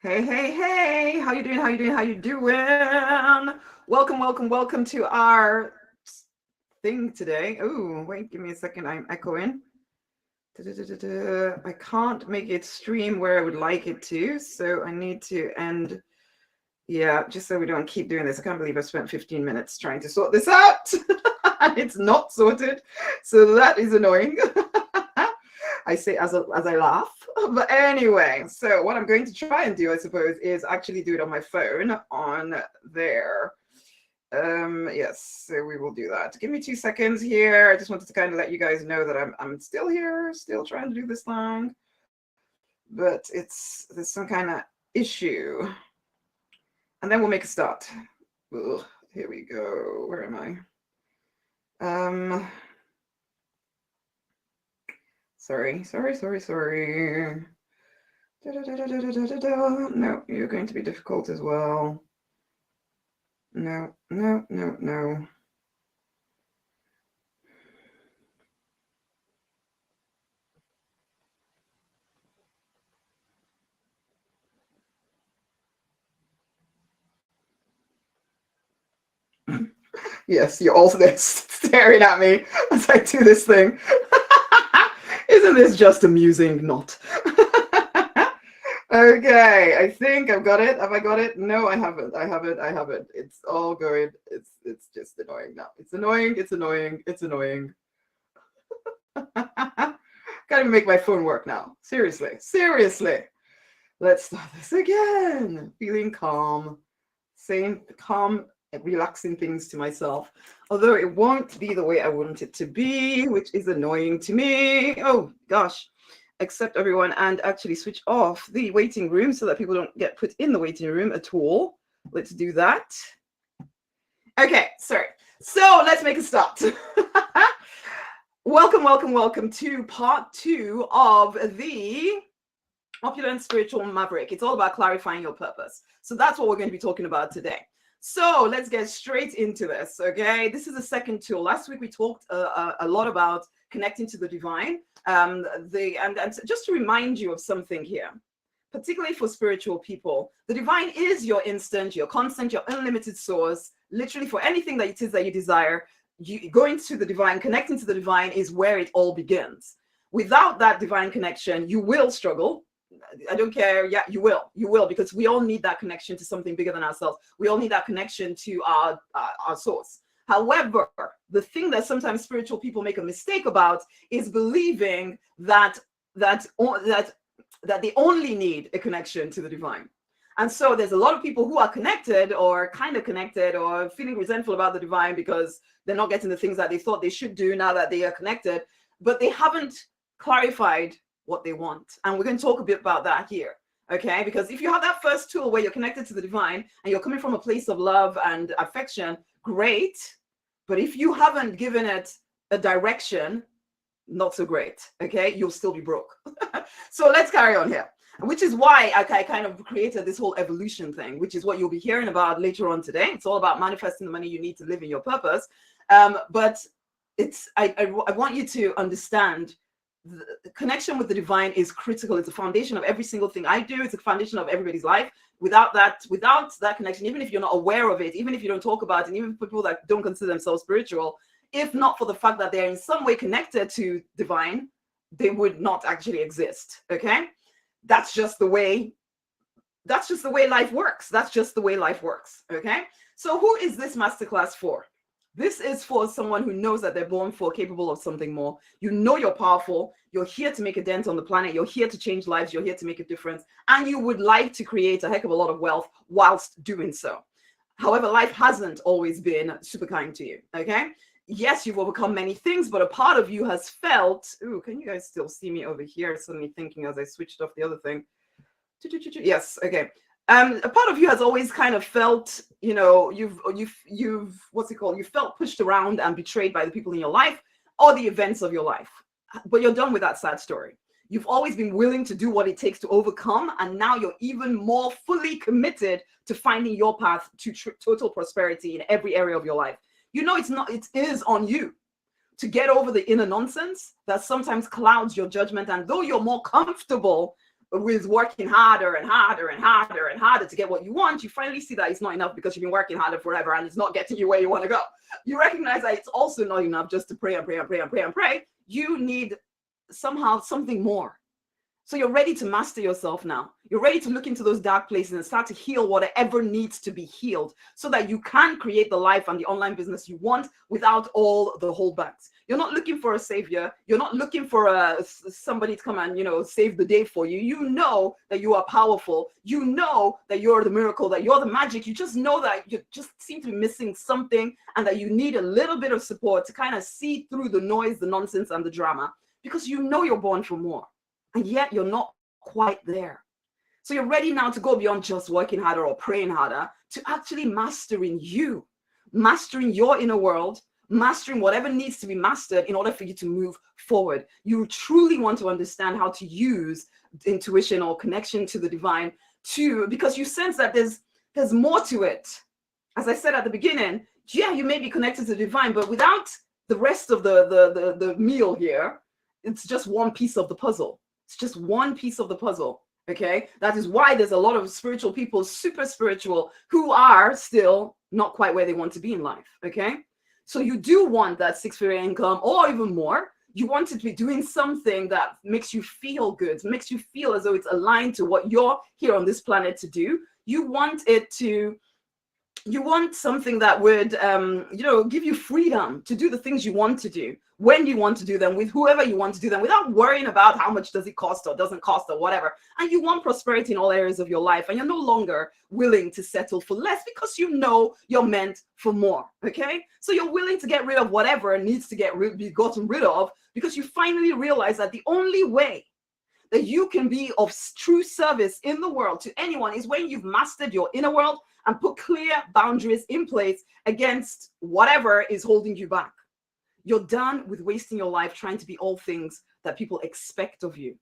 Hey, hey, hey, how you doing? How you doing? How you doing? Welcome to our thing today. Oh, wait, give me a second. I'm echoing. I can't make it stream where I would like it to, so I need to end. Yeah, just so we don't keep doing this. I can't believe I spent 15 minutes trying to sort this out. And it's not sorted. So that is annoying. I say as I laugh. But anyway, so what I'm going to try and do, I suppose, is actually do it on my phone on there. Yes, so we will do that. Give me 2 seconds here. I just wanted to kind of let you guys know that I'm still here, still trying to do this thing. But there's some kind of issue. And then we'll make a start. Ugh, here we go. Where am I? Sorry. No, you're going to be difficult as well. No. Yes, you're also there staring at me as I do this thing. Isn't this just amusing? Not. Okay, I think I've got it. Have I got it? No, I haven't. I haven't. It's all good. It's just annoying now. It's annoying. Can't even make my phone work now. Seriously. Let's start this again. Feeling calm, saying calm and relaxing things to myself. Although it won't be the way I want it to be, which is annoying to me. Oh gosh. Accept everyone and actually switch off the waiting room so that people don't get put in the waiting room at all. Let's do that. Okay, sorry. So let's make a start. Welcome to part 2 of the Opulent Spiritual Maverick. It's all about clarifying your purpose. So that's what we're going to be talking about today. So let's get straight into this, okay? This is the second tool. Last week we talked a lot about connecting to the divine. And just to remind you of something here, particularly for spiritual people, the divine is your instant, your constant, your unlimited source. Literally for anything that it is that you desire, going to the divine, connecting to the divine is where it all begins. Without that divine connection, you will struggle. I don't care. Yeah, you will, because we all need that connection to something bigger than ourselves. We all need that connection to our source. However, the thing that sometimes spiritual people make a mistake about is believing that they only need a connection to the divine. And so there's a lot of people who are connected or kind of connected or feeling resentful about the divine because they're not getting the things that they thought they should do now that they are connected, but they haven't clarified what they want. And we're going to talk a bit about that here. Okay, because if you have that first tool where you're connected to the divine and you're coming from a place of love and affection, great. But if you haven't given it a direction, not so great. Okay, you'll still be broke. So let's carry on here, which is why I kind of created this whole evolution thing, which is what you'll be hearing about later on today. It's all about manifesting the money you need to live in your purpose. But I want you to understand the connection with the divine is critical. It's the foundation of every single thing I do. It's the foundation of everybody's life. Without that connection, even if you're not aware of it, even if you don't talk about it, even people that don't consider themselves spiritual, if not for the fact that they're in some way connected to divine, they would not actually exist. Okay, that's just the way life works. Okay, so who is this masterclass for? This is for someone who knows that they're born for, capable of something more. You know you're powerful. You're here to make a dent on the planet. You're here to change lives. You're here to make a difference. And you would like to create a heck of a lot of wealth whilst doing so. However, life hasn't always been super kind to you, okay? Yes, you've overcome many things, but a part of you has felt, ooh, can you guys still see me over here? Suddenly thinking as I switched off the other thing. Yes, okay. A part of you has always kind of felt, you've what's it called? You felt pushed around and betrayed by the people in your life or the events of your life. But you're done with that sad story. You've always been willing to do what it takes to overcome, and now you're even more fully committed to finding your path to total prosperity in every area of your life. It is on you to get over the inner nonsense that sometimes clouds your judgment. And though you're more comfortable with working harder and harder and harder and harder to get what you want, you finally see that it's not enough because you've been working harder forever and it's not getting you where you want to go. You recognize that it's also not enough just to pray and pray and pray and pray and pray. You need somehow something more. So you're ready to master yourself now. You're ready to look into those dark places and start to heal whatever needs to be healed so that you can create the life and the online business you want without all the holdbacks. You're not looking for a savior. You're not looking for somebody to come and, save the day for you. You know that you are powerful. You know that you're the miracle, that you're the magic. You just know that you just seem to be missing something and that you need a little bit of support to kind of see through the noise, the nonsense, and the drama, because you know you're born for more. And yet you're not quite there. So you're ready now to go beyond just working harder or praying harder to actually mastering you, mastering your inner world, mastering whatever needs to be mastered in order for you to move forward. You truly want to understand how to use intuition or connection to the divine because you sense that there's more to it. As I said at the beginning, yeah, you may be connected to the divine, but without the rest of the meal here, it's just one piece of the puzzle. It's just one piece of the puzzle, okay? That is why there's a lot of spiritual people, super spiritual, who are still not quite where they want to be in life, okay? So you do want that six-figure income or even more. You want to be doing something that makes you feel good, makes you feel as though it's aligned to what you're here on this planet to do. You want something that would, give you freedom to do the things you want to do, when you want to do them, with whoever you want to do them, without worrying about how much does it cost or doesn't cost or whatever. And you want prosperity in all areas of your life, and you're no longer willing to settle for less because you know you're meant for more, okay? So you're willing to get rid of whatever needs to be gotten rid of because you finally realize that the only way that you can be of true service in the world to anyone is when you've mastered your inner world and put clear boundaries in place against whatever is holding you back. You're done with wasting your life trying to be all things that people expect of you.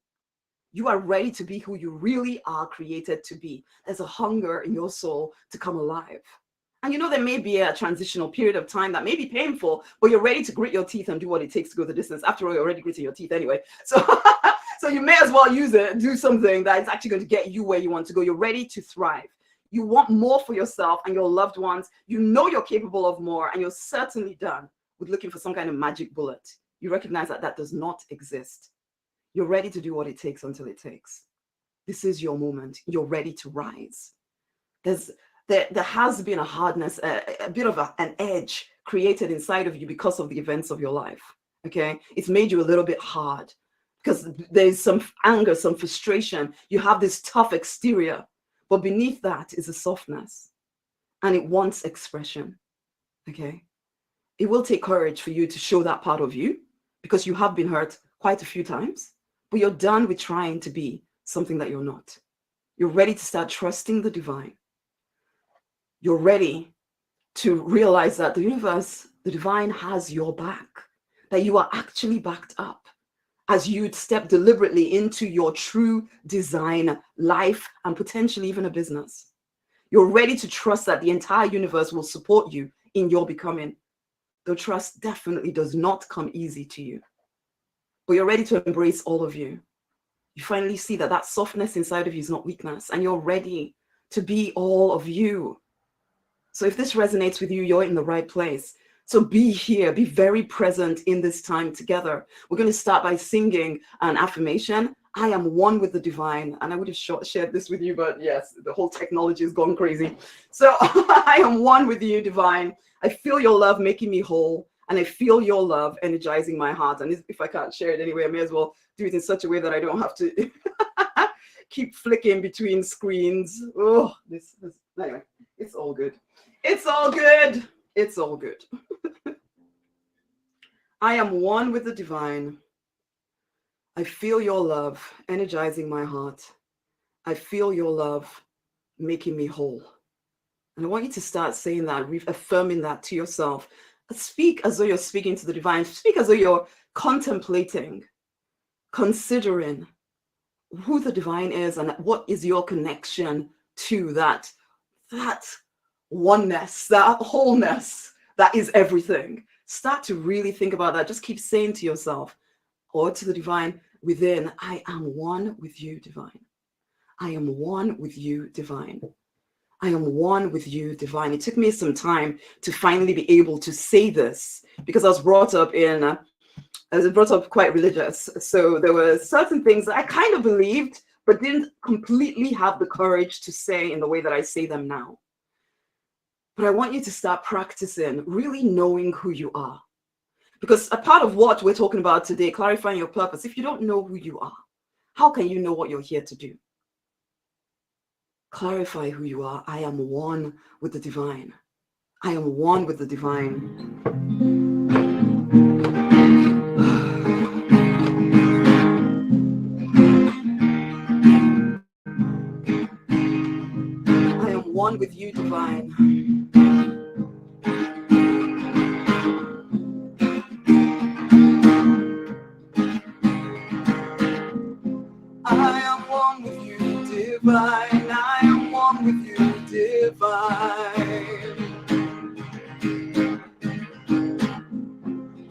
You are ready to be who you really are created to be. There's a hunger in your soul to come alive. And there may be a transitional period of time that may be painful, but you're ready to grit your teeth and do what it takes to go the distance. After all, you're already gritting your teeth anyway. So you may as well use it, do something that is actually going to get you where you want to go. You're ready to thrive. You want more for yourself and your loved ones. You know you're capable of more, and you're certainly done with looking for some kind of magic bullet. You recognize that does not exist. You're ready to do what it takes until it takes. This is your moment. You're ready to rise. There has been a hardness, a bit of an edge created inside of you because of the events of your life, okay? It's made you a little bit hard because there's some anger, some frustration. You have this tough exterior, but beneath that is a softness, and it wants expression, okay? It will take courage for you to show that part of you because you have been hurt quite a few times, but you're done with trying to be something that you're not. You're ready to start trusting the divine. You're ready to realize that the universe, the divine, has your back, that you are actually backed up as you step deliberately into your true design life and potentially even a business. You're ready to trust that the entire universe will support you in your becoming. The trust definitely does not come easy to you, but you're ready to embrace all of you. You finally see that softness inside of you is not weakness, and you're ready to be all of you. So if this resonates with you, you're in the right place. So be here, be very present in this time together. We're going to start by singing an affirmation. I am one with the divine. And I would have shared this with you, but yes, the whole technology has gone crazy. So I am one with you, divine. I feel your love making me whole, and I feel your love energizing my heart. And if I can't share it anyway, I may as well do it in such a way that I don't have to keep flicking between screens. Oh, anyway, it's all good. It's all good. It's all good. I am one with the divine. I feel your love energizing my heart. I feel your love making me whole. And I want you to start saying that, reaffirming that to yourself. Speak as though you're speaking to the divine. Speak as though you're contemplating, considering who the divine is and what is your connection to that oneness, that wholeness that is everything. Start to really think about that. Just keep saying to yourself or to the divine within, I am one with you, divine. I am one with you, divine. I am one with you, divine. It took me some time to finally be able to say this because I was brought up quite religious. So there were certain things that I kind of believed, but didn't completely have the courage to say in the way that I say them now. But I want you to start practicing really knowing who you are. Because a part of what we're talking about today, clarifying your purpose, if you don't know who you are, how can you know what you're here to do? Clarify who you are. I am one with the divine. I am one with the divine. I am one with you, divine. I am one with you, divine. I am one with you, divine.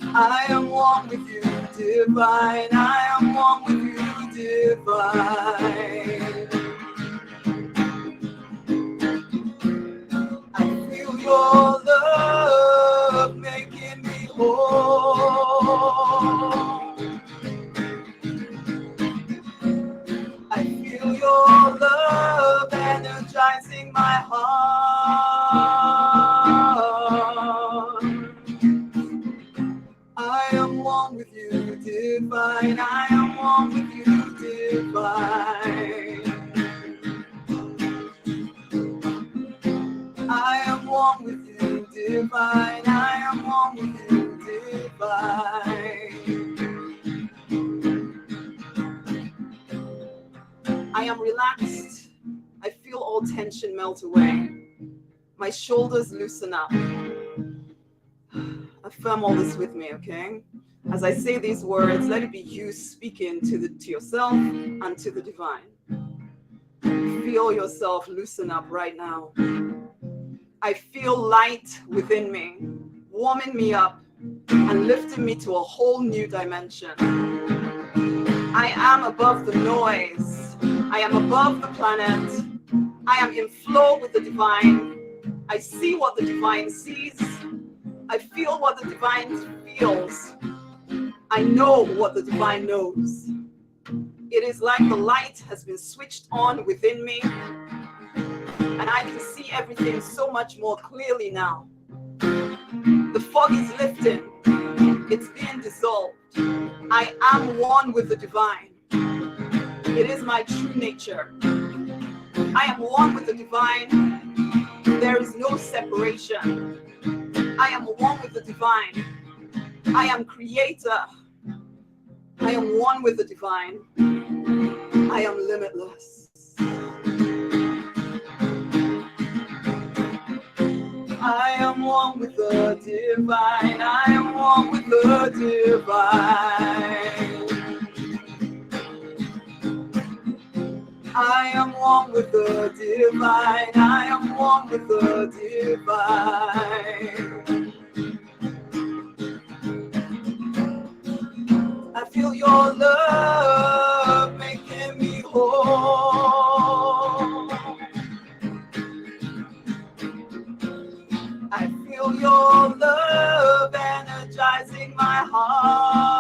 I am one with you, divine. I am one with you, divine. I feel your love making me whole. I feel your love energizing my heart. I am one with you, divine. I am one with you, divine. I am one with you, divine. I am one with you, divine. I am relaxed. I feel all tension melt away. My shoulders loosen up. Affirm all this with me, okay? As I say these words, let it be you speaking to yourself and to the divine. Feel yourself loosen up right now. I feel light within me, warming me up and lifting me to a whole new dimension. I am above the noise. I am above the planet. I am in flow with the divine. I see what the divine sees. I feel what the divine feels. I know what the divine knows. It is like the light has been switched on within me, and I can see everything so much more clearly now. The fog is lifting. It's being dissolved. I am one with the divine. It is my true nature. I am one with the divine. There is no separation. I am one with the divine. I am creator. I am one with the divine. I am limitless. I am one with the divine. I am one with the divine. I am one with the divine. I am one with the divine. I feel your love making me whole. I feel your love energizing my heart.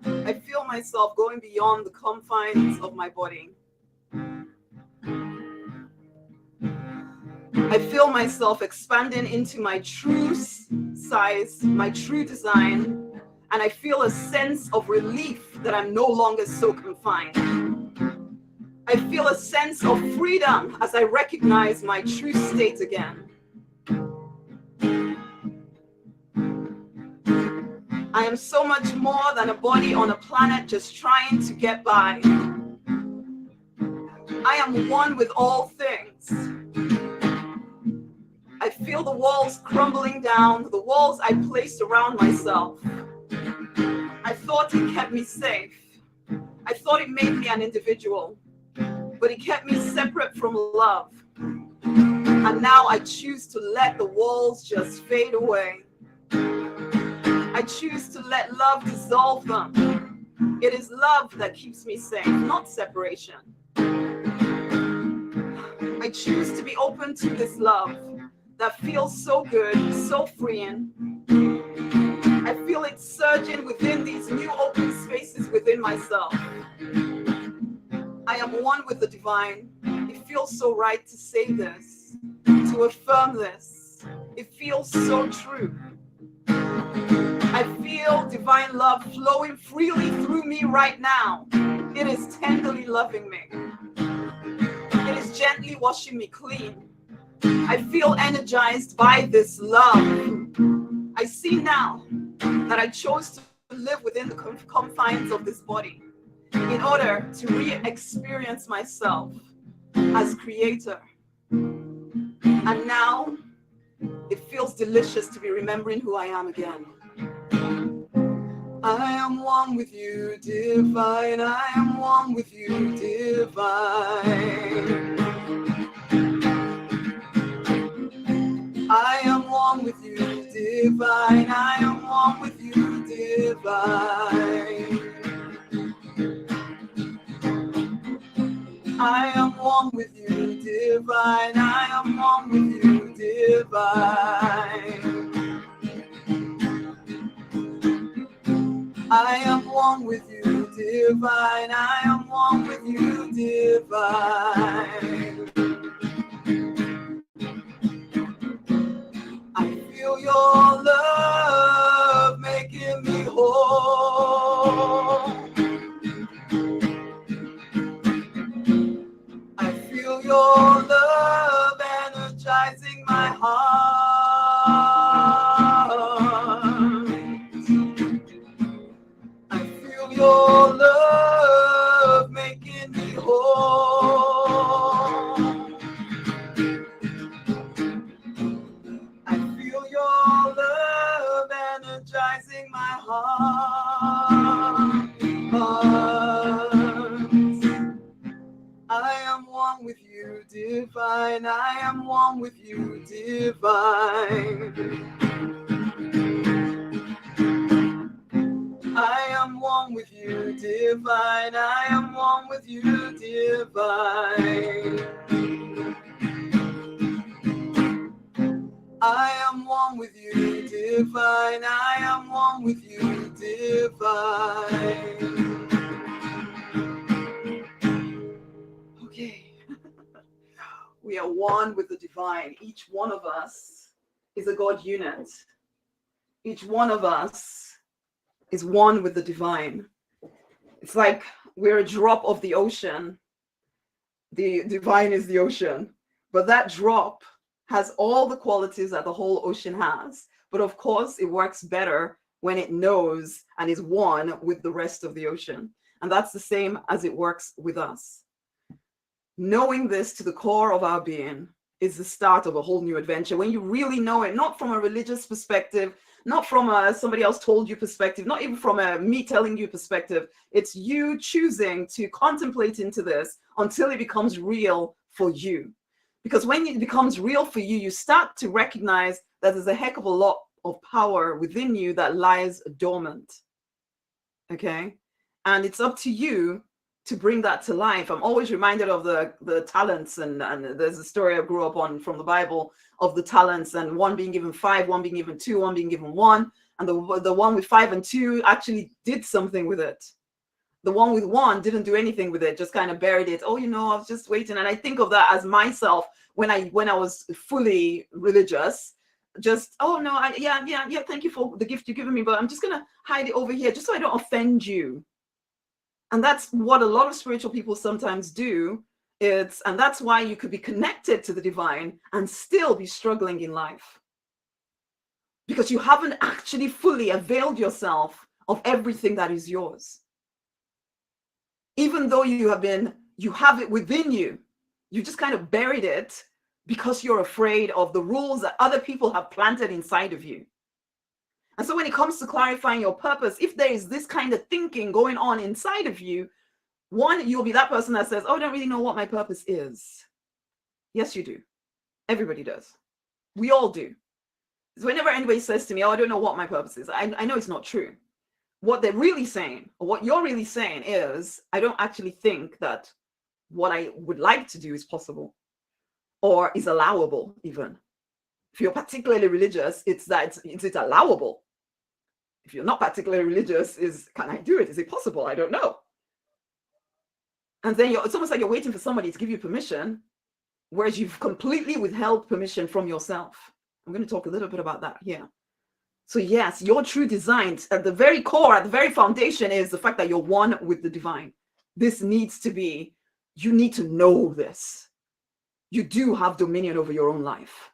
I feel myself going beyond the confines of my body. I feel myself expanding into my true size, my true design, and I feel a sense of relief that I'm no longer so confined. I feel a sense of freedom as I recognize my true state again. I am so much more than a body on a planet just trying to get by. I am one with all things. I feel the walls crumbling down, the walls I placed around myself. I thought it kept me safe. I thought it made me an individual, but it kept me separate from love. And now I choose to let the walls just fade away. I choose to let love dissolve them. It is love that keeps me safe, not separation. I choose to be open to this love that feels so good, so freeing. I feel it surging within these new open spaces within myself. I am one with the divine. It feels so right to say this, to affirm this. It feels so true. I feel divine love flowing freely through me right now. It is tenderly loving me. It is gently washing me clean. I feel energized by this love. I see now that I chose to live within the confines of this body in order to re-experience myself as creator. And now it feels delicious to be remembering who I am again. I am one with you, divine. I am one with you, divine. I am one with you, divine. I am one with you, divine. I am one with you, divine. I am one with you, divine. I am one with you, divine. I am one with you, divine. I feel your love making me whole. I feel your love energizing my heart. I feel your love making me whole. I feel your love energizing my heart. I am one with you, divine. I am one with you, divine. I am one with you, divine. I am one with you, divine. I am one with you, divine. I am one with you, divine. Okay. We are one with the divine. Each one of us is a God unit. Each one of us is one with the divine. It's like we're a drop of the ocean. The divine is the ocean. But that drop has all the qualities that the whole ocean has. But of course, it works better when it knows and is one with the rest of the ocean. And that's the same as it works with us. Knowing this to the core of our being is the start of a whole new adventure. When you really know it, not from a religious perspective, not from a somebody else told you perspective, not even from a me telling you perspective. It's you choosing to contemplate into this until it becomes real for you. Because when it becomes real for you, you start to recognize that there's a heck of a lot of power within you that lies dormant. Okay? And it's up to you to bring that to life. I'm always reminded of the talents, and there's a story I grew up on from the Bible of the talents, and one being given 5, one being given 2, one being given 1, and the one with 5 and 2 actually did something with it. The one with 1 didn't do anything with it, just kind of buried it. Oh, I was just waiting. And I think of that as myself when I was fully religious. Just, oh no, yeah, thank you for the gift you've given me, but I'm just gonna hide it over here just so I don't offend you. And that's what a lot of spiritual people sometimes do. And that's why you could be connected to the divine and still be struggling in life, because you haven't actually fully availed yourself of everything that is yours. Even though you have it within you, you just kind of buried it because you're afraid of the rules that other people have planted inside of you. And so when it comes to clarifying your purpose, if there is this kind of thinking going on inside of you, one, you'll be that person that says, oh, I don't really know what my purpose is. Yes, you do. Everybody does. We all do. whenever anybody says to me, oh, I don't know what my purpose is, I know it's not true. What they're really saying, or what you're really saying is, I don't actually think that what I would like to do is possible or is allowable even. If you're particularly religious, it's that it's allowable. If you're not particularly religious, can I do it? Is it possible? I don't know. And then it's almost like you're waiting for somebody to give you permission, whereas you've completely withheld permission from yourself. I'm going to talk a little bit about that here. So yes, your true design at the very core, at the very foundation, is the fact that you're one with the divine. This needs to be, you need to know this. You do have dominion over your own life.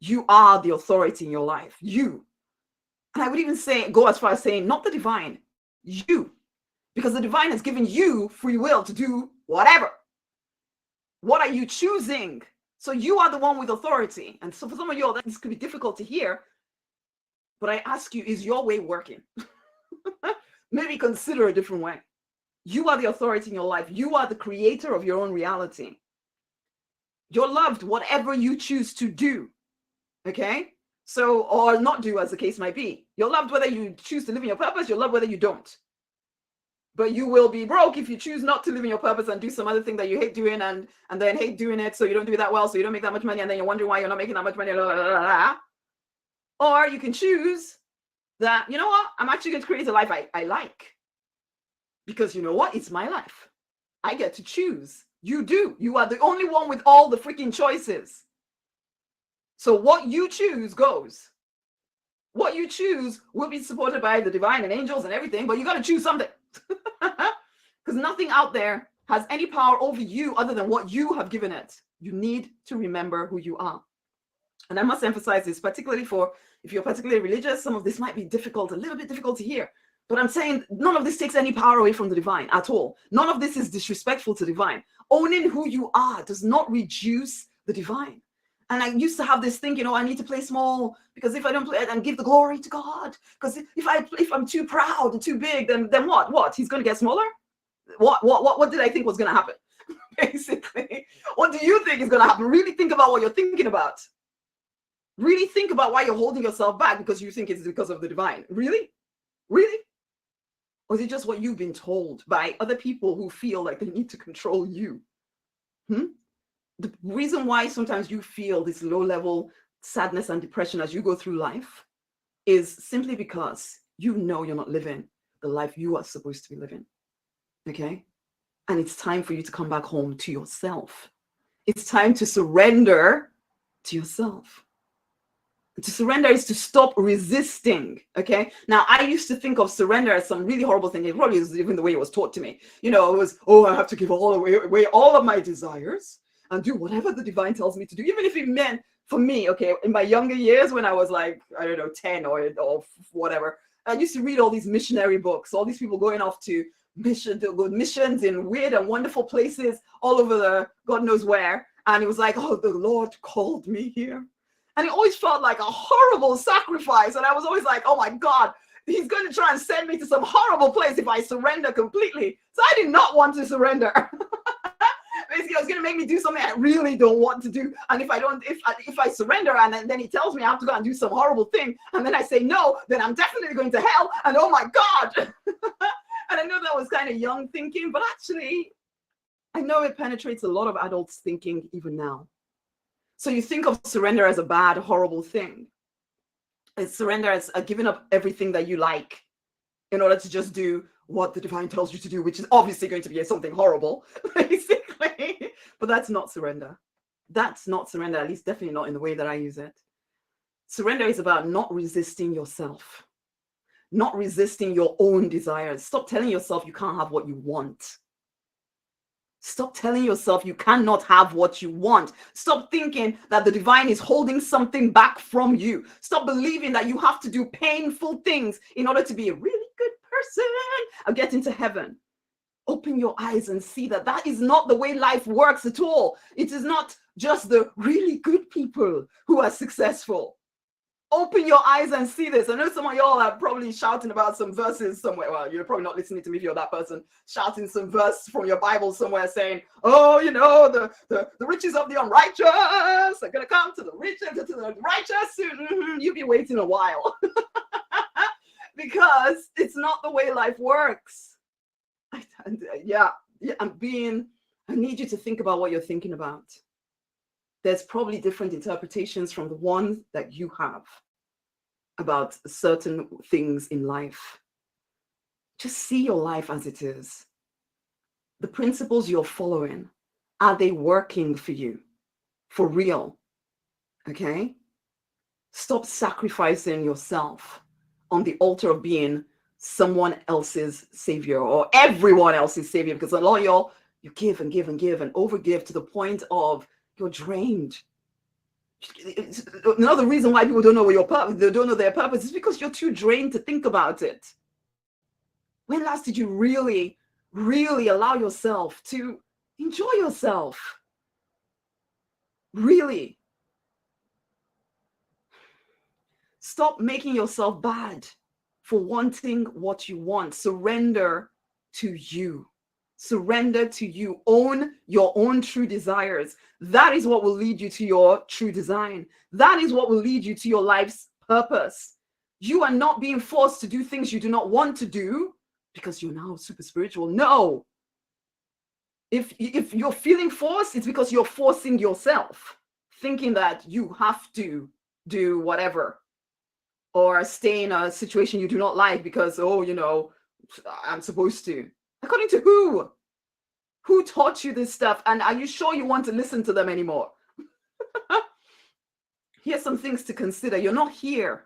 You are the authority in your life. You. And I would even go as far as saying, not the divine, you. Because the divine has given you free will to do whatever. What are you choosing? So you are the one with authority. And so for some of you, this could be difficult to hear. But I ask you, is your way working? Maybe consider a different way. You are the authority in your life. You are the creator of your own reality. You're loved, whatever you choose to do. Okay? So, or not do, as the case might be. You're loved whether you choose to live in your purpose. You're loved whether you don't. But you will be broke if you choose not to live in your purpose and do some other thing that you hate doing and then hate doing it, so you don't do it that well, so you don't make that much money, and then you're wondering why you're not making that much money. Blah, blah, blah, blah. Or you can choose that, you know what, I'm actually going to create a life I like. Because you know what? It's my life. I get to choose. You do. You are the only one with all the freaking choices. So what you choose goes. What you choose will be supported by the divine and angels and everything, but you got to choose something. Because nothing out there has any power over you other than what you have given it. You need to remember who you are. And I must emphasize this, particularly if you're particularly religious, some of this might be a little bit difficult to hear. But I'm saying none of this takes any power away from the divine at all. None of this is disrespectful to divine. Owning who you are does not reduce the divine. And I used to have this thinking, I need to play small, because if I don't play it and give the glory to God, because if I'm too proud and too big, then what? He's going to get smaller? What did I think was going to happen? Basically, what do you think is going to happen? Really think about what you're thinking about. Really think about why you're holding yourself back because you think it's because of the divine. Really? Really? Or is it just what you've been told by other people who feel like they need to control you? The reason why sometimes you feel this low-level sadness and depression as you go through life is simply because you know you're not living the life you are supposed to be living. Okay? And it's time for you to come back home to yourself. It's time to surrender to yourself. To surrender is to stop resisting. Okay. Now, I used to think of surrender as some really horrible thing. It probably is even the way it was taught to me. It was, I have to give away all of my desires and do whatever the divine tells me to do, even if it meant for me. Okay, in my younger years, when I was like, I don't know, 10 or whatever, I used to read all these missionary books, all these people going off to missions in weird and wonderful places all over the God knows where. And it was like, oh, the Lord called me here. And it always felt like a horrible sacrifice. And I was always like, oh my God, he's going to try and send me to some horrible place if I surrender completely. So I did not want to surrender. Basically, it was going to make me do something I really don't want to do. And if I surrender and then he tells me I have to go and do some horrible thing, and then I say no, then I'm definitely going to hell. And oh my God. And I know that was kind of young thinking, but actually, I know it penetrates a lot of adults thinking even now. So you think of surrender as a bad, horrible thing. It's surrender as giving up everything that you like in order to just do what the divine tells you to do, which is obviously going to be something horrible, basically. But that's not surrender. That's not surrender, at least definitely not in the way that I use it. Surrender is about not resisting yourself, not resisting your own desires. Stop telling yourself you can't have what you want. Stop telling yourself you cannot have what you want. Stop thinking that the divine is holding something back from you. Stop believing that you have to do painful things in order to be a really good person and get into heaven. Open your eyes and see that that is not the way life works at all. It is not just the really good people who are successful. Open your eyes and see this. I know some of y'all are probably shouting about some verses somewhere. Well, you're probably not listening to me if you're that person, shouting some verse from your Bible somewhere saying, oh, you know, the riches of the unrighteous are going to come to the rich and to the righteous. You'll be waiting a while because it's not the way life works. I need you to think about what you're thinking about. There's probably different interpretations from the one that you have about certain things in life. Just see your life as it is. The principles you're following, are they working for you? For real? Okay? Stop sacrificing yourself on the altar of being someone else's savior or everyone else's savior, because a lot of y'all, you give and give and give and overgive to the point of you're drained. Another reason why people don't know your purpose, they don't know their purpose, is because you're too drained to think about it. When last did you really, really allow yourself to enjoy yourself? Really? Stop making yourself bad for wanting what you want. Surrender to you. Surrender to you. Own your own true desires. That is what will lead you to your true design. That is what will lead you to your life's purpose. You are not being forced to do things you do not want to do because you're now super spiritual. No. If you're feeling forced, it's because you're forcing yourself, thinking that you have to do whatever or stay in a situation you do not like because, oh, you know, I'm supposed to. According to who? Who taught you this stuff? And are you sure you want to listen to them anymore? Here's some things to consider. You're not here.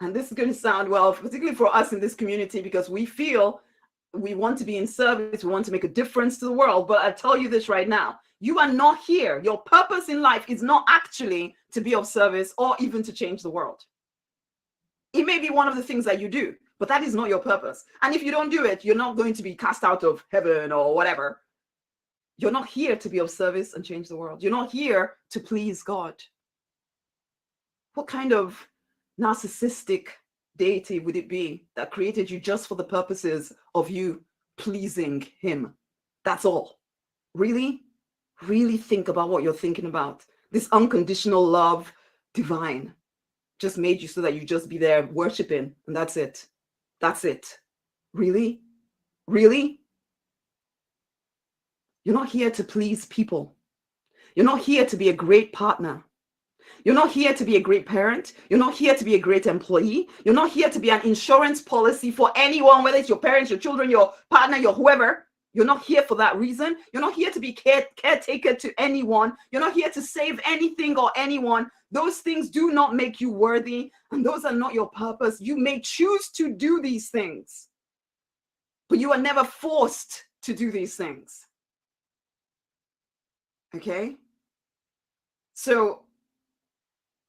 And this is going to sound, well, particularly for us in this community, because we feel we want to be in service. We want to make a difference to the world. But I tell you this right now. You are not here. Your purpose in life is not actually to be of service or even to change the world. It may be one of the things that you do, but that is not your purpose. And if you don't do it, you're not going to be cast out of heaven or whatever. You're not here to be of service and change the world. You're not here to please God. What kind of narcissistic deity would it be that created you just for the purposes of you pleasing him? That's all. Really? Really think about what you're thinking about. This unconditional love, divine, just made you so that you just be there worshiping, and that's it. That's it. Really? Really? You're not here to please people. You're not here to be a great partner. You're not here to be a great parent. You're not here to be a great employee. You're not here to be an insurance policy for anyone, whether it's your parents, your children, your partner, your whoever. You're not here for that reason. You're not here to be caretaker to anyone. You're not here to save anything or anyone. Those things do not make you worthy, and those are not your purpose. You may choose to do these things, but you are never forced to do these things. Okay? So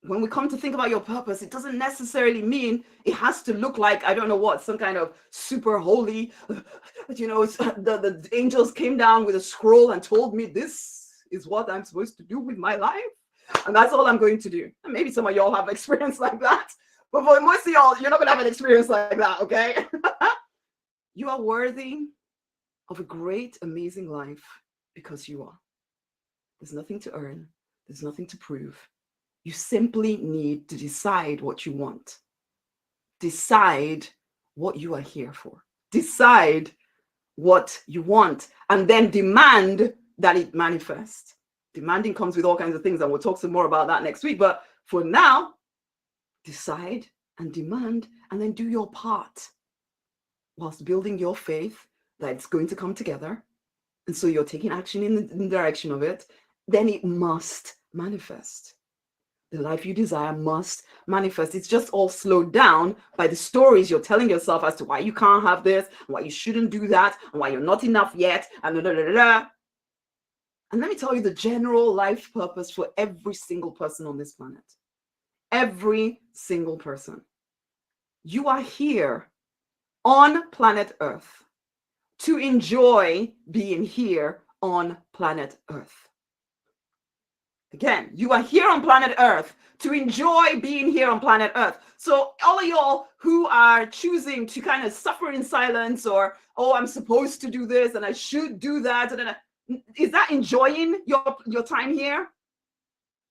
when we come to think about your purpose, it doesn't necessarily mean it has to look like, I don't know what, some kind of super holy, you know, the angels came down with a scroll and told me this is what I'm supposed to do with my life. And that's all I'm going to do. And maybe some of y'all have experience like that. But for most of y'all, you're not going to have an experience like that, okay? You are worthy of a great, amazing life because you are. There's nothing to earn. There's nothing to prove. You simply need to decide what you want. Decide what you are here for. Decide what you want, and then demand that it manifest. Demanding comes with all kinds of things, and we'll talk some more about that next week. But for now, decide and demand, and then do your part whilst building your faith that it's going to come together. And so you're taking action in the direction of it. Then it must manifest. The life you desire must manifest. It's just all slowed down by the stories you're telling yourself as to why you can't have this, and why you shouldn't do that, and why you're not enough yet, and da, da, da, da. And let me tell you the general life purpose for every single person on this planet. Every single person. You are here on planet Earth to enjoy being here on planet Earth. Again, you are here on planet Earth to enjoy being here on planet Earth. So all of y'all who are choosing to kind of suffer in silence, or, oh, I'm supposed to do this and I should do that, is that enjoying your time here?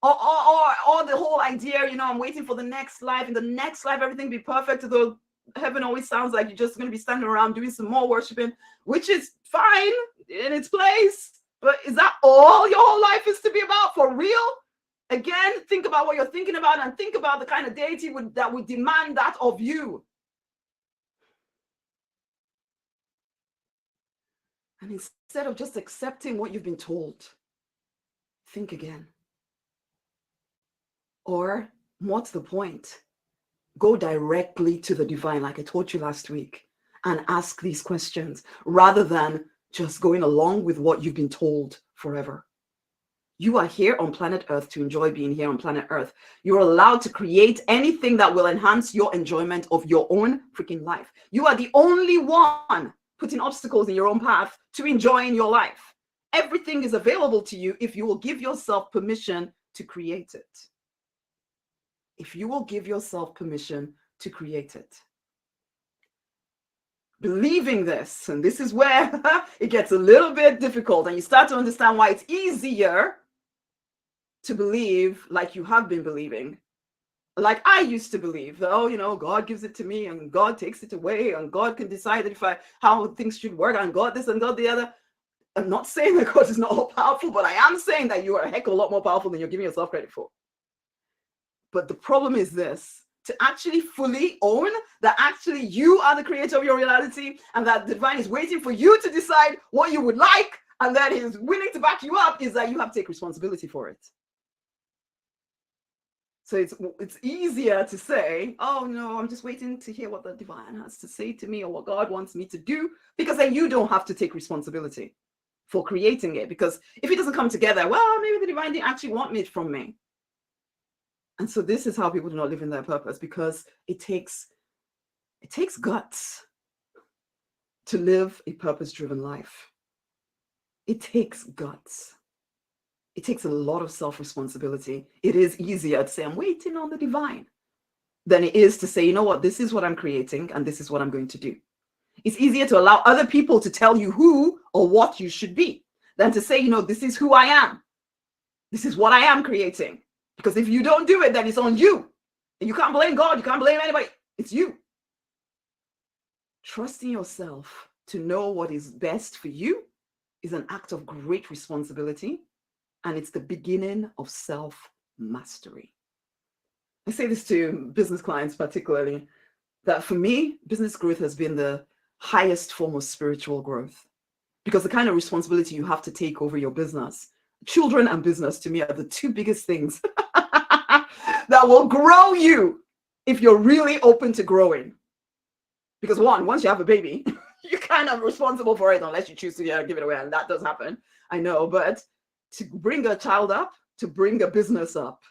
Or the whole idea, you know, I'm waiting for the next life. In the next life, everything be perfect. Though heaven always sounds like you're just going to be standing around doing some more worshiping, which is fine in its place. But is that all your whole life is to be about, for real? Again, think about what you're thinking about, and think about the kind of deity that would demand that of you. And instead of just accepting what you've been told, think again. Or, what's the point? Go directly to the divine, like I told you last week, and ask these questions rather than just going along with what you've been told forever. You are here on planet Earth to enjoy being here on planet Earth. You're allowed to create anything that will enhance your enjoyment of your own freaking life. You are the only one putting obstacles in your own path to enjoying your life. Everything is available to you if you will give yourself permission to create it. If you will give yourself permission to create it. Believing this, and this is where it gets a little bit difficult, and you start to understand why it's easier to believe like you have been believing. Like I used to believe that, oh, you know, God gives it to me and God takes it away, and God can decide how things should work, and God this and God the other. I'm not saying that God is not all powerful, but I am saying that you are a heck of a lot more powerful than you're giving yourself credit for. But the problem is this: to actually fully own that actually you are the creator of your reality, and that the divine is waiting for you to decide what you would like, and that is willing to back you up, is that you have to take responsibility for it. So it's easier to say, oh no, I'm just waiting to hear what the divine has to say to me, or what God wants me to do, because then you don't have to take responsibility for creating it. Because if it doesn't come together, well, maybe the divine didn't actually want it from me. And so this is how people do not live in their purpose, because it takes guts to live a purpose-driven life. It takes guts. It takes a lot of self-responsibility. It is easier to say, I'm waiting on the divine, than it is to say, you know what, this is what I'm creating and this is what I'm going to do. It's easier to allow other people to tell you who or what you should be than to say, you know, this is who I am. This is what I am creating. Because if you don't do it, then it's on you. And you can't blame God. You can't blame anybody. It's you. Trusting yourself to know what is best for you is an act of great responsibility. And it's the beginning of self-mastery. I say this to business clients particularly, that for me, business growth has been the highest form of spiritual growth. Because the kind of responsibility you have to take over your business, children and business, to me, are the two biggest things that will grow you if you're really open to growing. Because once you have a baby, you're kind of responsible for it, unless you choose to give it away, and that does happen, I know. But to bring a child up, to bring a business up,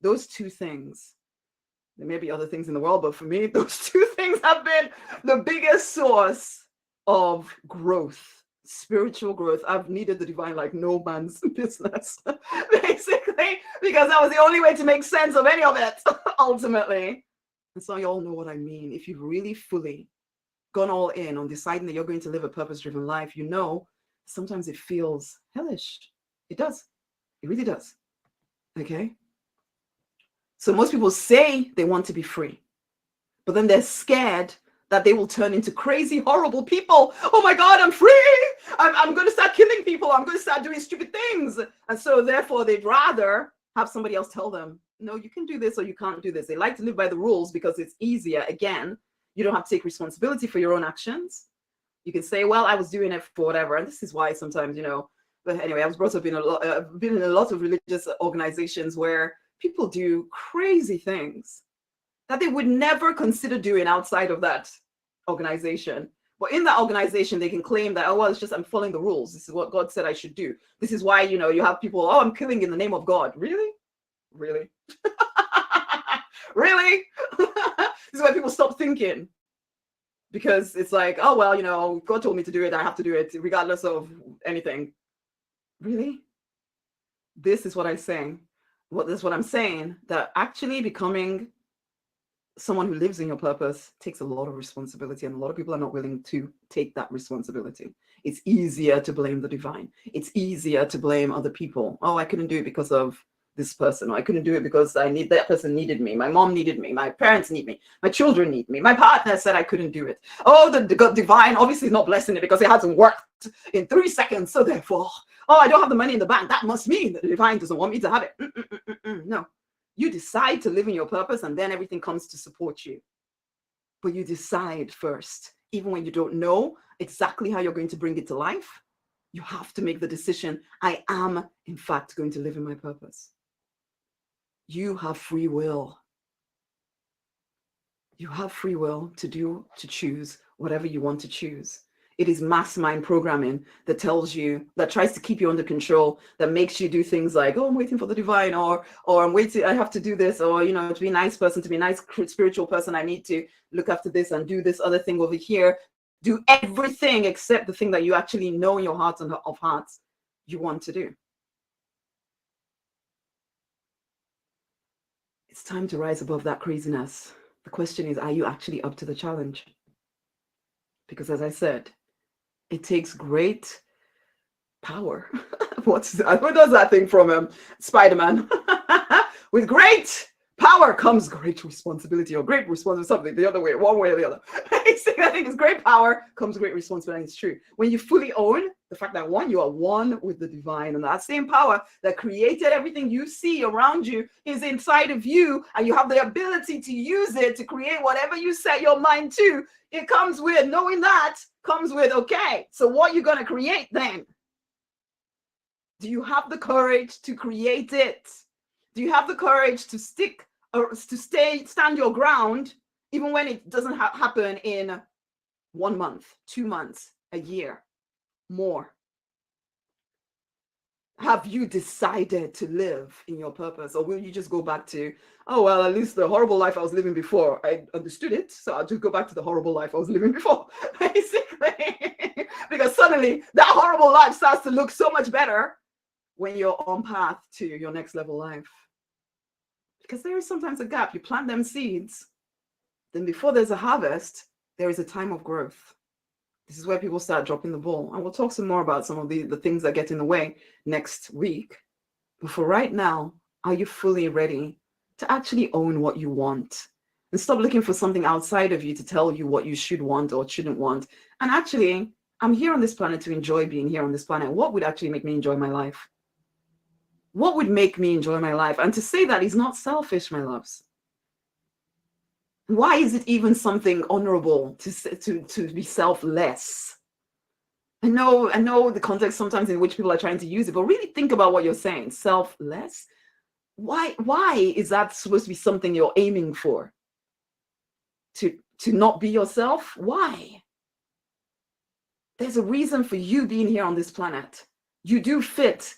those two things, there may be other things in the world, but for me, those two things have been the biggest source of growth. Spiritual growth. I've needed the divine like no man's business, basically, because that was the only way to make sense of any of it, ultimately. And so you all know what I mean. If you've really fully gone all in on deciding that you're going to live a purpose-driven life, you know, sometimes it feels hellish. It does. It really does. Okay? So most people say they want to be free, but then they're scared that they will turn into crazy, horrible people. Oh my God, I'm free. I'm going to start killing people. I'm going to start doing stupid things. And so therefore, they'd rather have somebody else tell them, no, you can do this or you can't do this. They like to live by the rules because it's easier. Again, you don't have to take responsibility for your own actions. You can say, well, I was doing it for whatever. And this is why sometimes, you know, but anyway, I was brought up in been in a lot of religious organizations where people do crazy things that they would never consider doing outside of that organization. But in that organization, they can claim that, oh, well, it's just I'm following the rules. This is what God said I should do. This is why, you know, you have people, oh, I'm killing in the name of God. Really? Really? Really? This is why people stop thinking. Because it's like, oh, well, you know, God told me to do it. I have to do it regardless of anything. Really? This is what I'm saying. What is what I'm saying, that actually becoming someone who lives in your purpose takes a lot of responsibility, and a lot of people are not willing to take that responsibility. It's easier to blame the divine. It's easier to blame other people. Oh, I couldn't do it because of this person, or I couldn't do it because that person needed me, my mom needed me, my parents need me, my children need me, my partner said I couldn't do it. Oh, the divine obviously is not blessing it because it hasn't worked in 3 seconds, so therefore, oh, I don't have the money in the bank, that must mean that the divine doesn't want me to have it. No. You decide to live in your purpose, and then everything comes to support you. But you decide first. Even when you don't know exactly how you're going to bring it to life, you have to make the decision. I am, in fact, going to live in my purpose. You have free will. You have free will to choose whatever you want to choose. It is mass mind programming that tells you, that tries to keep you under control, that makes you do things like, oh, I'm waiting for the divine, or I'm waiting, I have to do this, or, to be a nice person, to be a nice spiritual person, I need to look after this and do this other thing over here. Do everything except the thing that you actually know in your heart and of hearts you want to do. It's time to rise above that craziness. The question is, are you actually up to the challenge? Because as I said, it takes great power. What does that thing from Spider-Man? With great power comes great responsibility, or great responsibility, something the other way, one way or the other. I think it's great power comes great responsibility. It's true. When you fully own the fact that you are one with the divine, and that same power that created everything you see around you is inside of you, and you have the ability to use it to create whatever you set your mind to. It comes with knowing that, comes with, okay, so what you're going to create then? Do you have the courage to create it? Do you have the courage to stick or to stand your ground, even when it doesn't happen in 1 month, 2 months, a year, more? Have you decided to live in your purpose, or will you just go back to, oh, well, at least the horrible life I was living before, I understood it, so I'll just go back to the horrible life I was living before, basically? Because suddenly that horrible life starts to look so much better when you're on path to your next level life. Because there is sometimes a gap. You plant them seeds, then before there's a harvest, there is a time of growth. This is where people start dropping the ball. And we'll talk some more about some of the things that get in the way next week. But for right now, are you fully ready to actually own what you want? And stop looking for something outside of you to tell you what you should want or shouldn't want. And actually, I'm here on this planet to enjoy being here on this planet. What would actually make me enjoy my life? What would make me enjoy my life? And to say that is not selfish, my loves. Why is it even something honorable to be selfless? I know the context sometimes in which people are trying to use it, but really think about what you're saying. Selfless? Why is that supposed to be something you're aiming for? To not be yourself? Why? There's a reason for you being here on this planet. You do fit.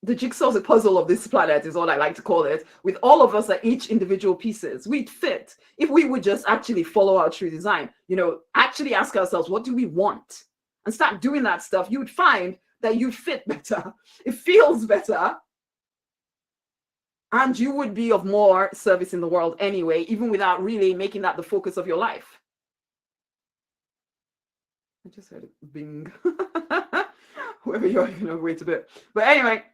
The jigsaw puzzle of this planet is what I like to call it. With all of us at each individual pieces, we'd fit if we would just actually follow our true design. Actually ask ourselves, what do we want? And start doing that stuff. You would find that you fit better. It feels better. And you would be of more service in the world anyway, even without really making that the focus of your life. I just heard it bing. Whoever you are, wait a bit. But anyway,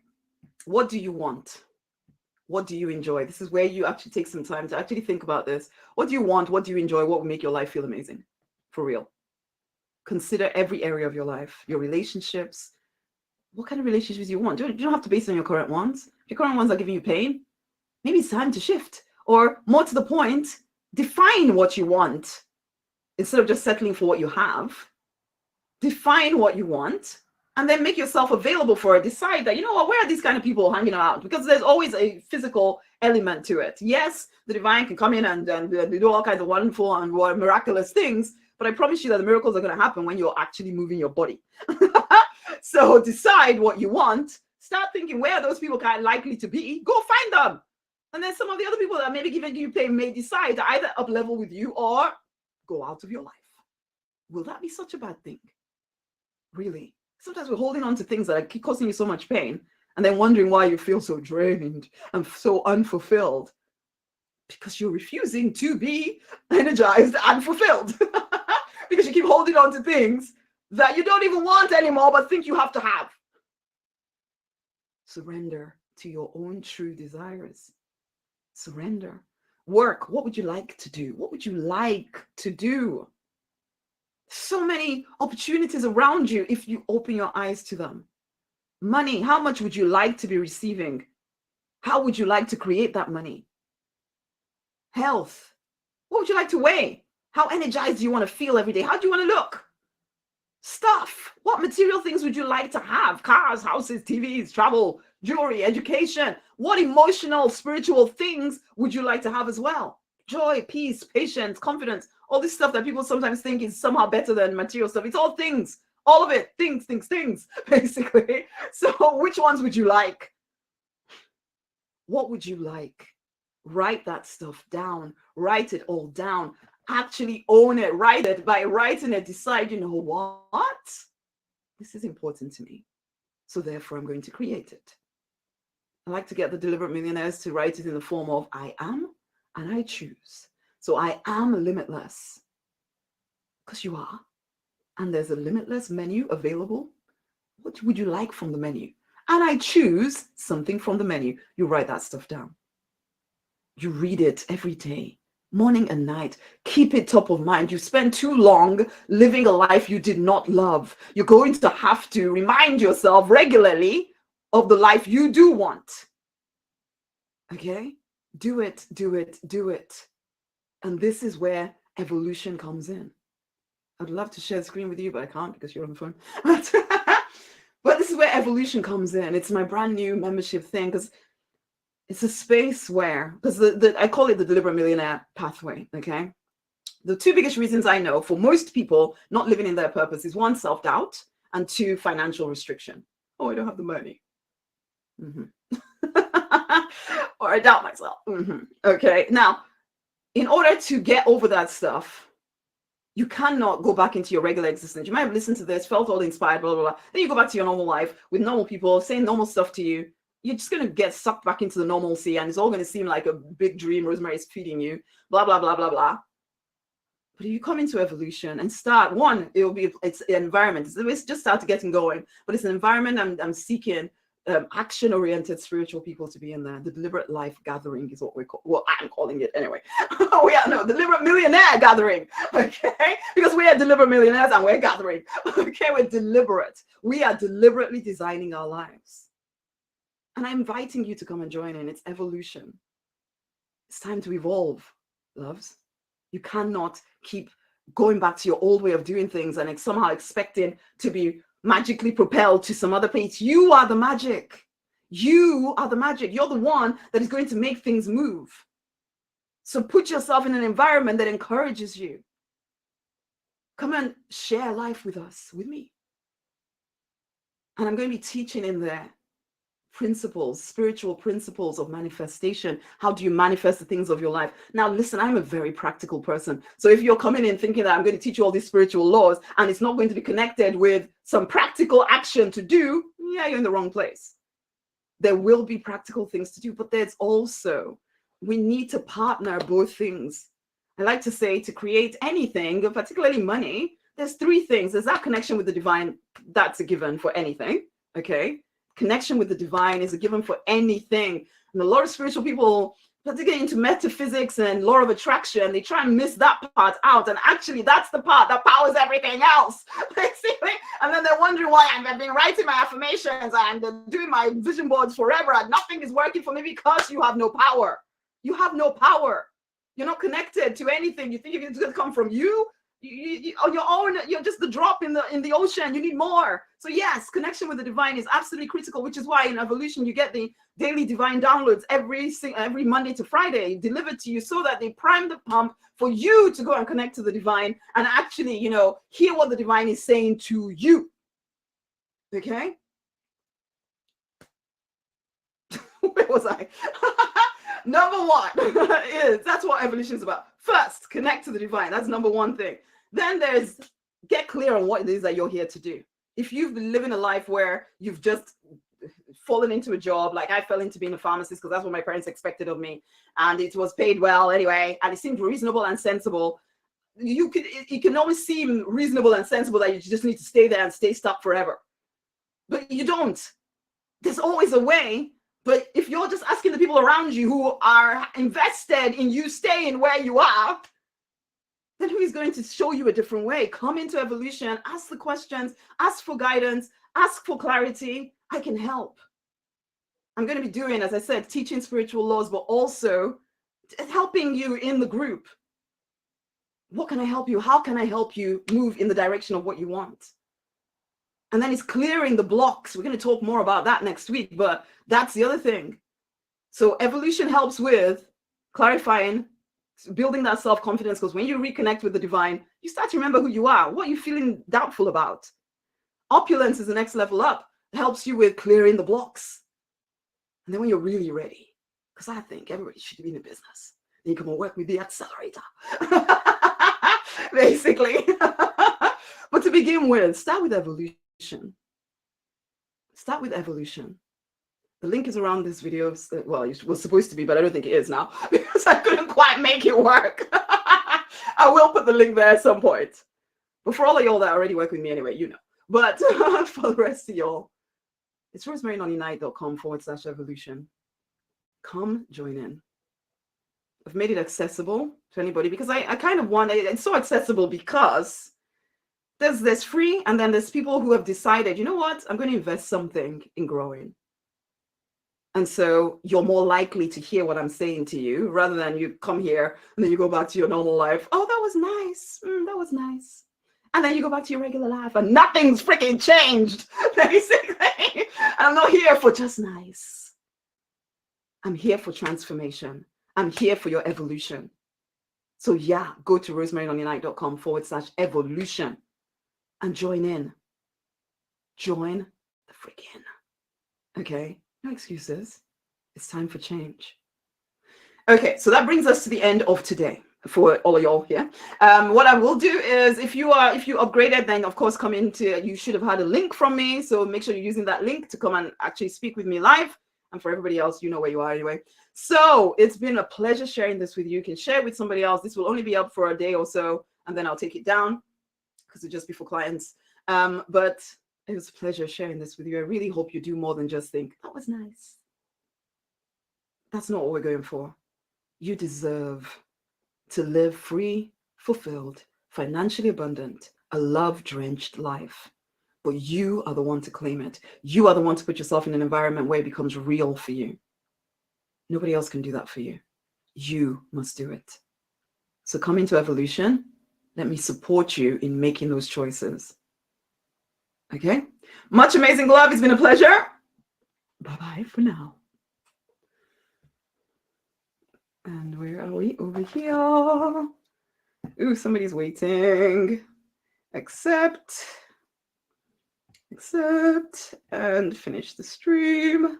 what do you want? What do you enjoy? This is where you actually take some time to actually think about this. What do you want? What do you enjoy? What will make your life feel amazing? For real. Consider every area of your life, your relationships. What kind of relationships do you want? You don't have to base it on your current ones. If your current ones are giving you pain, maybe it's time to shift. Or more to the point, define what you want instead of just settling for what you have. Define what you want. And then make yourself available for it. Decide that, where are these kind of people hanging out? Because there's always a physical element to it. Yes, the divine can come in and do all kinds of wonderful and miraculous things, but I promise you that the miracles are going to happen when you're actually moving your body. So decide what you want. Start thinking, where are those people kind of likely to be? Go find them. And then some of the other people that maybe giving you pain may decide to either up level with you or go out of your life. Will that be such a bad thing? Really? Sometimes we're holding on to things that are causing you so much pain. and then wondering why you feel so drained and so unfulfilled. Because you're refusing to be energized and fulfilled. Because you keep holding on to things that you don't even want anymore, but think you have to have. Surrender to your own true desires. Surrender. Work. What would you like to do? What would you like to do? So many opportunities around you if you open your eyes to them. Money. How much would you like to be receiving? How would you like to create that money? Health. What would you like to weigh? How energized do you want to feel every day? How do you want to look? Stuff. What material things would you like to have? Cars, houses, TVs, travel, jewelry, education. What emotional, spiritual things would you like to have as well? Joy, peace, patience, confidence, all this stuff that people sometimes think is somehow better than material stuff. It's all things. All of it. Things, basically. So which ones would you like? What would you like? Write that stuff down. Write it all down. Actually own it. Write it. By writing it, decide, you know what? This is important to me. So therefore, I'm going to create it. I like to get the Deliberate Millionaires to write it in the form of I am and I choose. So I am limitless. Because you are. And there's a limitless menu available. What would you like from the menu? And I choose something from the menu. You write that stuff down. You read it every day, morning and night. Keep it top of mind. You spend too long living a life you did not love. You're going to have to remind yourself regularly of the life you do want. Okay? Do it, do it, do it. And this is where evolution comes in. I'd love to share the screen with you, but I can't because you're on the phone. But this is where evolution comes in. It's my brand new membership thing because it's a space where, because I call it the Deliberate Millionaire pathway, okay? The two biggest reasons I know for most people not living in their purpose is one, self-doubt, and two, financial restriction. Oh, I don't have the money. Or I doubt myself. Okay, now, in order to get over that stuff, you cannot go back into your regular existence. You might have listened to this, felt all inspired, blah, blah, blah. Then you go back to your normal life with normal people saying normal stuff to you. You're just going to get sucked back into the normalcy and it's all going to seem like a big dream Rosemary is feeding you, blah, blah, blah, blah, blah. But if you come into evolution and start, one, it's an environment. It's just start getting going, but it's an environment I'm seeking action-oriented spiritual people to be in there. The Deliberate Life Gathering is what I'm calling it anyway. Deliberate Millionaire Gathering, okay? Because we are deliberate millionaires and we're gathering, okay? We're deliberate. We are deliberately designing our lives. And I'm inviting you to come and join in. It's evolution. It's time to evolve, loves. You cannot keep going back to your old way of doing things and somehow expecting to be magically propelled to some other place. You are the magic. You are the magic. You're the one that is going to make things move. So put yourself in an environment that encourages you. Come and share life with us, with me. And I'm going to be teaching in there principles, spiritual principles of manifestation. How do you manifest the things of your life? Now, listen, I'm a very practical person. So if you're coming in thinking that I'm going to teach you all these spiritual laws and it's not going to be connected with some practical action to do, yeah, you're in the wrong place. There will be practical things to do, but there's also, we need to partner both things. I like to say to create anything, particularly money, there's three things. There's that connection with the divine. That's a given for anything, okay? Connection with the divine is a given for anything. And a lot of spiritual people, particularly into metaphysics and law of attraction, they try and miss that part out. And actually, that's the part that powers everything else, basically. And then they're wondering why I've been writing my affirmations and doing my vision boards forever and nothing is working for me because you have no power. You have no power. You're not connected to anything. You think it's going to come from you? You on your own, you're just the drop in the ocean. You need more. So yes, connection with the divine is absolutely critical, which is why in evolution you get the daily divine downloads every Monday to Friday delivered to you so that they prime the pump for you to go and connect to the divine and actually, hear what the divine is saying to you. Okay? Where was I? Number one is, that's what evolution is about. First, connect to the divine. That's number one thing. Then there's get clear on what it is that you're here to do. If you've been living a life where you've just fallen into a job. Like I fell into being a pharmacist because that's what my parents expected of me, and it was paid well anyway, and it seemed reasonable and sensible. It can always seem reasonable and sensible that you just need to stay there and stay stuck forever, but you don't. There's always a way. But if you're just asking the people around you who are invested in you staying where you are, then who is going to show you a different way? Come into evolution, ask the questions, ask for guidance, ask for clarity. I can help. I'm going to be doing, as I said, teaching spiritual laws, but also helping you in the group. What can I help you? How can I help you move in the direction of what you want? And then it's clearing the blocks. We're going to talk more about that next week, but that's the other thing. So evolution helps with clarifying, building that self-confidence, because when you reconnect with the divine, you start to remember who you are. What are you feeling doubtful about? Opulence is the next level up. It helps you with clearing the blocks. And then when you're really ready, because I think everybody should be in a business, then you come and work with the accelerator. Basically. But to begin with, start with evolution. Start with evolution. The link is around this video. Well, it was supposed to be, but I don't think it is now because I couldn't quite make it work. I will put the link there at some point. But for all of y'all that already work with me anyway, you know. But for the rest of y'all, it's rosemarynonunite.com/evolution. Come join in. I've made it accessible to anybody because I kind of want it. It's so accessible because there's free, and then there's people who have decided, you know what, I'm going to invest something in growing. And so you're more likely to hear what I'm saying to you rather than you come here and then you go back to your normal life. Oh, that was nice. That was nice. And then you go back to your regular life and nothing's freaking changed, basically. I'm not here for just nice. I'm here for transformation. I'm here for your evolution. So yeah, go to rosemarynonunite.com/evolution. and join in. Join the freaking. Okay, no excuses. It's time for change. Okay, so that brings us to the end of today for all of y'all here. What I will do is, if you upgraded, then of course come into. You should have had a link from me, so make sure you're using that link to come and actually speak with me live. And for everybody else, you know where you are anyway. So it's been a pleasure sharing this with you. You can share it with somebody else. This will only be up for a day or so, and then I'll take it down, because it's just before clients. But it was a pleasure sharing this with you. I really hope you do more than just think, that was nice. That's not what we're going for. You deserve to live free, fulfilled, financially abundant, a love-drenched life. But you are the one to claim it. You are the one to put yourself in an environment where it becomes real for you. Nobody else can do that for you. You must do it. So come into evolution. Let me support you in making those choices. Okay? Much amazing love. It's been a pleasure. Bye-bye for now. And where are we? Over here. Ooh, somebody's waiting. Accept, and finish the stream.